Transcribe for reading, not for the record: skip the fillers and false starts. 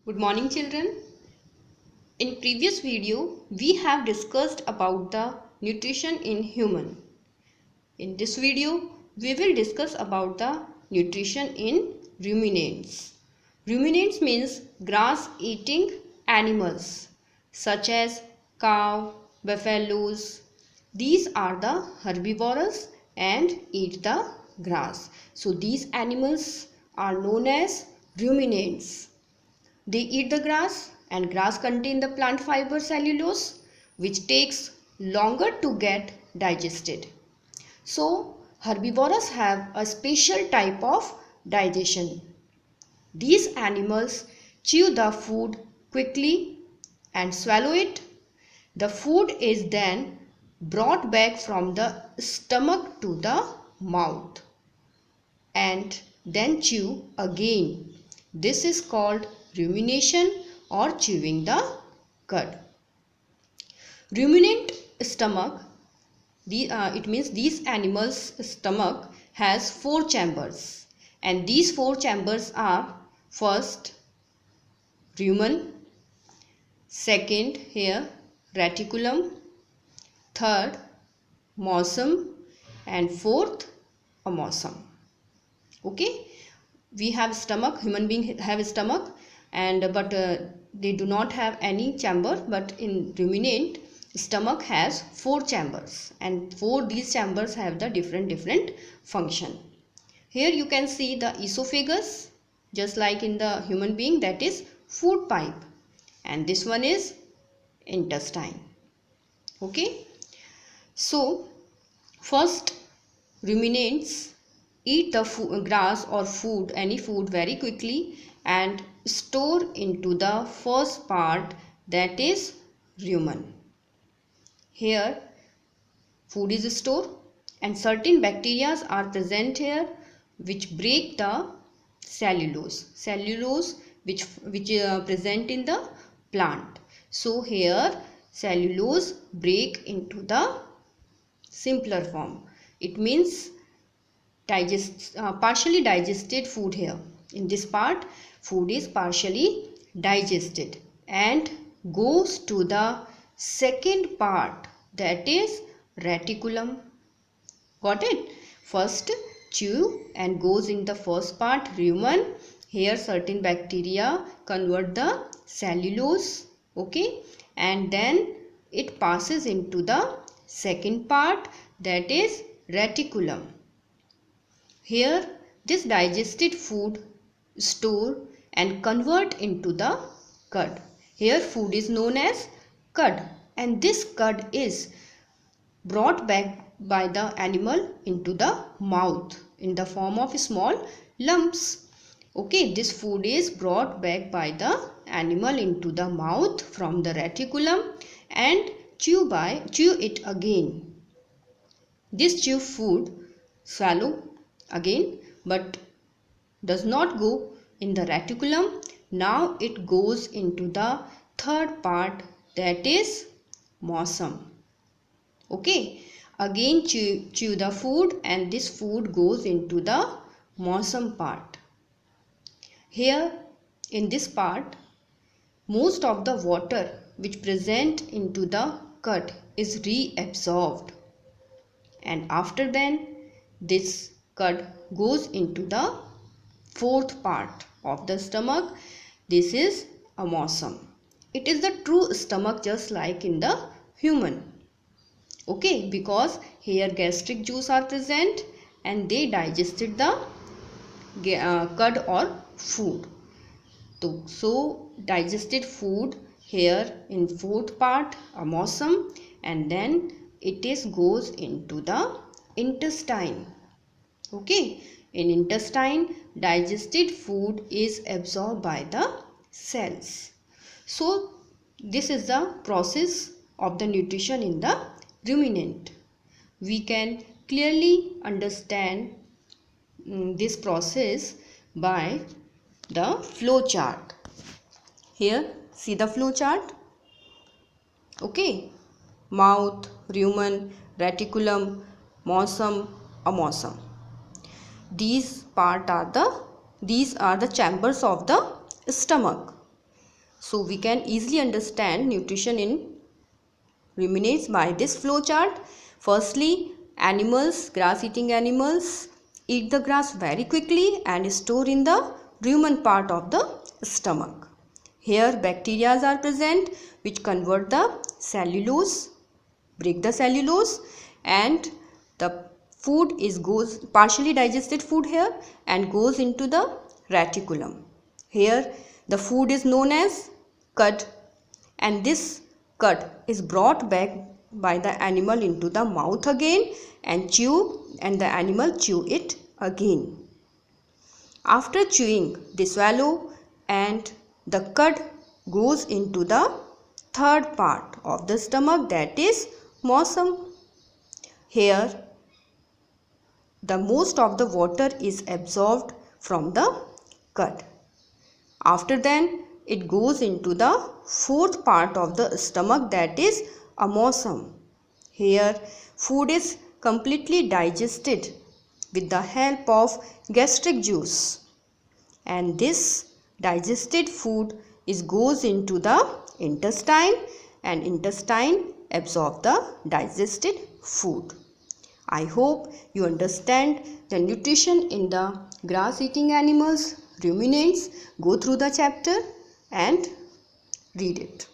Good morning children. In previous video we have discussed about the nutrition in human. In this video we will discuss about the nutrition in ruminants. Ruminants means grass eating animals such as cow, buffaloes. These are the herbivorous and eat the grass. So these animals are known as ruminants. They eat the grass and grass contain the plant fiber cellulose which takes longer to get digested. So herbivores have a special type of digestion. These animals chew the food quickly and swallow it. The food is then brought back from the stomach to the mouth and then chew again. This is called rumination or chewing the cud. Ruminant stomach, it means these animals' stomach has 4 chambers, and these 4 chambers are: first rumen, second here reticulum, third mosum, and fourth amosum. Okay, we have stomach, human beings have a stomach, but they do not have any chamber. But in ruminant, stomach has 4 chambers, and these chambers have the different function. Here you can see the esophagus, just like in the human being, that is food pipe, and this one is intestine. Okay, so first ruminants eat the grass or food, any food, very quickly and store into the first part, that is rumen. Here food is stored and certain bacteria are present here which break the cellulose which present in the plant. So here cellulose break into the simpler form. It means partially digested food. Here in this part food is partially digested and goes to the second part, that is reticulum. Got it? First chew and goes in the first part, rumen. Here certain bacteria convert the cellulose, okay, and then it passes into the second part, that is reticulum. Here this digested food store and convert into the cud. Here food is known as cud, and this cud is brought back by the animal into the mouth in the form of small lumps. Okay, this food is brought back by the animal into the mouth from the reticulum and chew it again. This chew food swallow again, but does not go in the reticulum. Now it goes into the third part, that is mosum. Okay, again chew the food and this food goes into the mosum part. Here in this part most of the water which present into the cud is reabsorbed, and after then this cud goes into the fourth part of the stomach. This is amosum. It is the true stomach, just like in the human. Okay, because here gastric juice are present and they digested the cud or food. So digested food here in fourth part, amosum, and then it goes into the intestine. Okay, in intestine digested food is absorbed by the cells. So this is the process of the nutrition in the ruminant. We can clearly understand this process by the flow chart. Here see the flow chart. Okay, mouth, rumen, reticulum, mosum, amosum. These are the chambers of the stomach. So we can easily understand nutrition in ruminants by this flow chart. Firstly, animals, grass eating animals eat the grass very quickly and store in the rumen part of the stomach. Here bacteria are present which convert the cellulose, break the cellulose, and the food goes partially digested food here and goes into the reticulum. Here the food is known as cud, and this cud is brought back by the animal into the mouth again and the animal chew it again. After chewing, they swallow and the cud goes into the third part of the stomach, that is mosum. Here the most of the water is absorbed from the cud. After then it goes into the fourth part of the stomach, that is amosum. Here food is completely digested with the help of gastric juice, and this digested food goes into the intestine and intestine absorb the digested food. I hope you understand the nutrition in the grass eating animals, ruminants. Go through the chapter and read it.